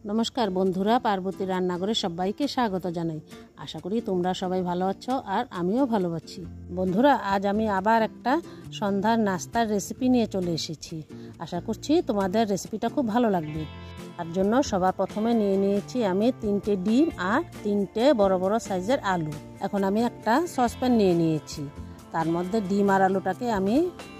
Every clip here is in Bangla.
নমস্কার বন্ধুরা, পার্বতী রান্নাঘরে সবাইকে স্বাগত জানাই। আশা করি তোমরা সবাই ভালো আছো আর আমিও ভালো আছি। বন্ধুরা, আজ আমি আবার একটা সন্ধ্যার নাস্তার রেসিপি নিয়ে চলে এসেছি। আশা করছি তোমাদের রেসিপিটা খুব ভালো লাগবে। তার জন্য সবার প্রথমে নিয়ে নিয়েছি আমি 3টে ডিম আর 3টে বড় বড় সাইজের আলু। এখন আমি একটা সসপ্যান নিয়ে নিয়েছি, তার মধ্যে ডিম আর আলুটাকে আমি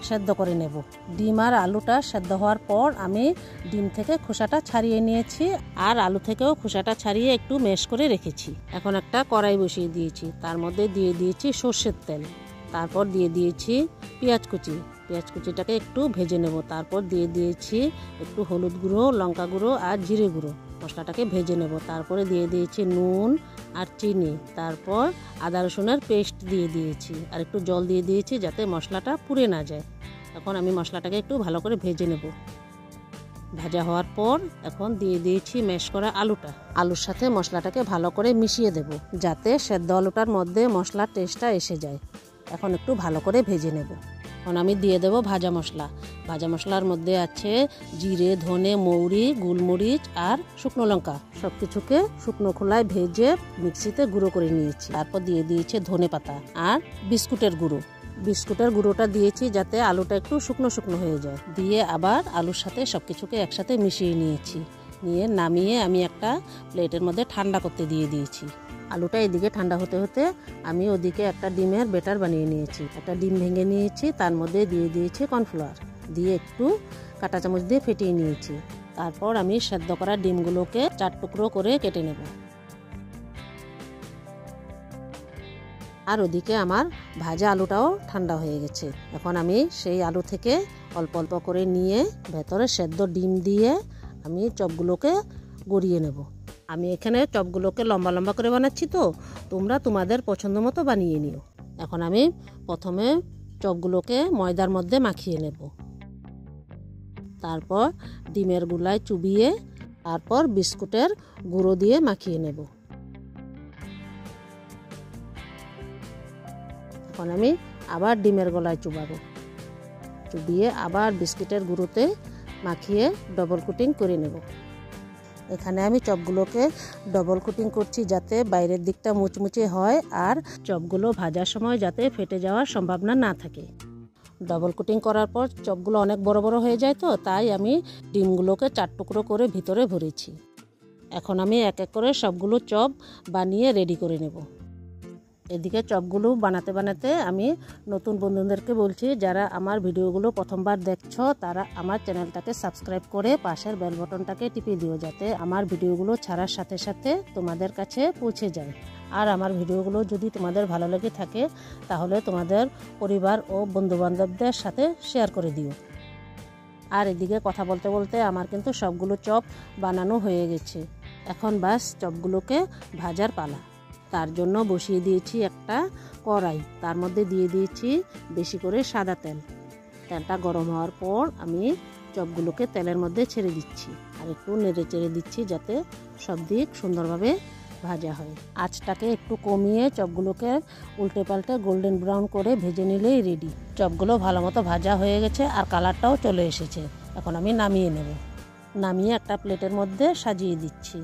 সেদ্ধ করে নেব। ডিম আর আলুটা সেদ্ধ হওয়ার পর আমি ডিম থেকে খোসাটা ছাড়িয়ে নিয়েছি আর আলু থেকেও খোসাটা ছাড়িয়ে একটু ম্যাশ করে রেখেছি। এখন একটা কড়াই বসিয়ে দিয়েছি, তার মধ্যে দিয়ে দিয়েছি সর্ষের তেল, তারপর দিয়ে দিয়েছি পেঁয়াজ কুচিটাকে একটু ভেজে নেব। তারপর দিয়ে দিয়েছি একটু হলুদ গুঁড়ো, লঙ্কা গুঁড়ো আর জিরে গুঁড়ো। মশলাটাকে ভেজে নেব। তারপরে দিয়ে দিয়েছি নুন আর চিনি, তারপর আদা রসুনের পেস্ট দিয়ে দিয়েছি আর একটু জল দিয়ে দিয়েছি যাতে মশলাটা পুড়ে না যায়। এখন আমি মশলাটাকে একটু ভালো করে ভেজে নেব। ভাজা হওয়ার পর এখন দিয়ে দিয়েছি ম্যাশ করা আলুটা। আলুর সাথে মশলাটাকে ভালো করে মিশিয়ে দেব যাতে সেদ্ধ আলুটার মধ্যে মশলার টেস্টটা এসে যায়। এখন একটু ভালো করে ভেজে নেব। এখন আমি দিয়ে দেব ভাজা মশলা। ভাজা মশলার মধ্যে আছে জিরে, ধনে, মৌরি, গোলমরিচ আর শুকনো লঙ্কা। সব কিছুকে শুকনো খোলায় ভেজে মিক্সিতে গুঁড়ো করে নিয়েছি। তারপর দিয়ে দিয়েছি ধনে পাতা আর বিস্কুটের গুঁড়োটা দিয়েছি যাতে আলুটা একটু শুকনো শুকনো হয়ে যায়। দিয়ে আবার আলুর সাথে সব কিছুকে একসাথে মিশিয়ে নিয়েছি। নিয়ে নামিয়ে আমি একটা প্লেটের মধ্যে ঠান্ডা করতে দিয়ে দিয়েছি। আলুটা এদিকে ঠান্ডা হতে হতে আমি ওদিকে একটা ডিমের ব্যাটার বানিয়ে নিয়েছি। একটা ডিম ভেঙে নিয়েছি, তার মধ্যে দিয়ে দিয়েছি কর্নফ্লাওয়ার, দিয়ে একটু কাঁটা চামচ দিয়ে ফেটিয়ে নিয়েছি। তারপর আমি সেদ্ধ করা ডিমগুলোকে 4 টুকরো করে কেটে নেব। আর ওদিকে আমার ভাজা আলুটাও ঠান্ডা হয়ে গেছে। এখন আমি সেই আলু থেকে অল্প অল্প করে নিয়ে ভেতরে সেদ্ধ ডিম দিয়ে আমি চপগুলোকে গড়িয়ে নেব। আমি এখানে চপগুলোকে লম্বা লম্বা করে বানাচ্ছি, তো তোমরা তোমাদের পছন্দ মতো বানিয়ে নিও। এখন আমি প্রথমে চপগুলোকে ময়দার মধ্যে মাখিয়ে নেব, তারপর ডিমের গুলায় চুবিয়ে তারপর বিস্কুটের গুঁড়ো দিয়ে মাখিয়ে নেব। এখন আমি আবার ডিমের গলায় চুবিয়ে আবার বিস্কুটের গুঁড়োতে মাখিয়ে ডবল কোটিং করে নেব। এখানে আমি চপগুলোকে ডবল কোটিং করছি যাতে বাইরের দিকটা মুচমুচে হয় আর চপগুলো ভাজার সময় যাতে ফেটে যাওয়ার সম্ভাবনা না থাকে। ডবল কোটিং করার পর চপগুলো অনেক বড় বড় হয়ে যায়, তো তাই আমি ডিমগুলোকে 4 টুকরো করে ভিতরে ভরেছি। এখন আমি এক এক করে সবগুলো চপ বানিয়ে রেডি করে নেব। এদিকে চপগুলো বানাতে বানাতে আমি নতুন বন্ধুদেরকে বলছি, যারা আমার ভিডিওগুলো প্রথমবার দেখছো তারা আমার চ্যানেলটাকে সাবস্ক্রাইব করে পাশের বেল বাটনটাকে টিপে দিও যাতে আমার ভিডিওগুলো ছাড়ার সাথে সাথে তোমাদের কাছে পৌঁছে যায়। আর আমার ভিডিওগুলো যদি তোমাদের ভালো লেগে থাকে তাহলে তোমাদের পরিবার ও বন্ধুবান্ধবদের সাথে শেয়ার করে দিও। আর এদিকে কথা বলতে বলতে আমার কিন্তু সবগুলো চপ বানানো হয়ে গেছে। এখন বাস চপগুলোকে ভাজার পালা। তার জন্য বসিয়ে দিয়েছি একটা কড়াই, তার মধ্যে দিয়ে দিয়েছি বেশি করে সাদা তেল। তেলটা গরম হওয়ার পর আমি চপগুলোকে তেলের মধ্যে ছেড়ে দিচ্ছি আর একটু নেড়ে চেড়ে দিচ্ছি যাতে সব দিক সুন্দরভাবে ভাজা হয়। আঁচটাকে একটু কমিয়ে চপগুলোকে উল্টে পাল্টে গোল্ডেন ব্রাউন করে ভেজে নিলেই রেডি। চপগুলো ভালো মতো ভাজা হয়ে গেছে আর কালারটাও চলে এসেছে। এখন আমি নামিয়ে একটা প্লেটের মধ্যে সাজিয়ে দিচ্ছি।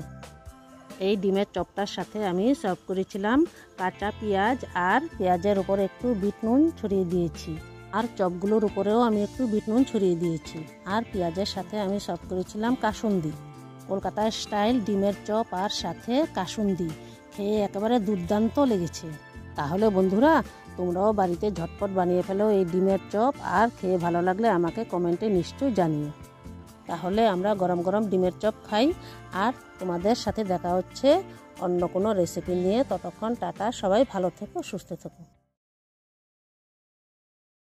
এই ডিমের চপটার সাথে আমি সার্ভ করেছিলাম কাঁচা পেঁয়াজ আর পেঁয়াজের উপর একটু বিট নুন ছড়িয়ে দিয়েছি আর চপগুলোর উপরেও আমি একটু বিট নুন ছড়িয়ে দিয়েছি। আর পেঁয়াজের সাথে আমি সার্ভ করেছিলাম কাসুন্দি, কলকাতা স্টাইল ডিমের চপ আর সাথে কাসুন্দি। খেয়ে একেবারে দুর্দান্ত লেগেছে। তাহলে বন্ধুরা, তোমরাও বাড়িতে ঝটপট বানিয়ে ফেলো এই ডিমের চপ, আর খেয়ে ভালো লাগলে আমাকে কমেন্টে নিশ্চয়ই জানিও। তাহলে আমরা গরম গরম ডিমের চপ খাই। আর তোমাদের সাথে দেখা হচ্ছে অন্য কোনো রেসিপি নিয়ে। ততক্ষণ টাটা, সবাই ভালো থেকো, সুস্থ থেকো।